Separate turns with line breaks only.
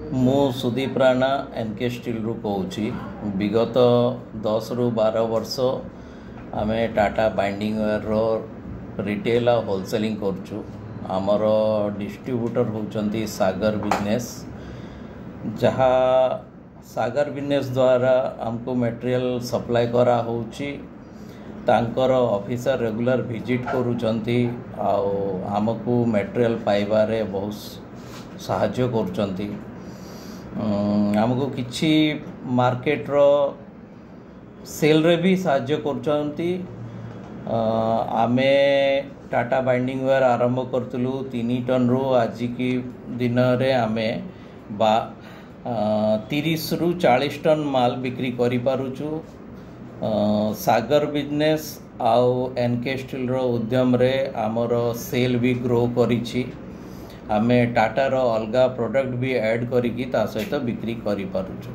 मु Sudeep Rana N K steel रु कहूँ विगत 10 रु 12 वर्ष आम टाटा बाइंडिंग वेयर रो रिटेल और होलसेलिंग करचु। आमर डिस्ट्रीब्यूटर होचंती सागर बिजनेस, जहाँ सागर बिजनेस द्वारा आमको मटेरियल सप्लाई करा होची। तांकर ऑफिसर रेगुलर विजिट करूचंती आउ आमको मटेरियल पाइबारे बहुत साहाय्य करूचंती। आमको किछि मार्केट रो सेल रे भी साहाय्य करूचंती। आमे टाटा बाइंडिंग वेयर आरंभ करतलु 3 टन रो आज की दिन रे आमे 30 रु 40 टन माल बिक्री करि पारुचु। सागर बिजनेस आउ एनके स्टील रो उद्यम रे आमर सेल भी ग्रो करिछि। आमे टाटा रो अलगा प्रोडक्ट भी ऐड करिकी ता सहित बिक्री करि पारुचु।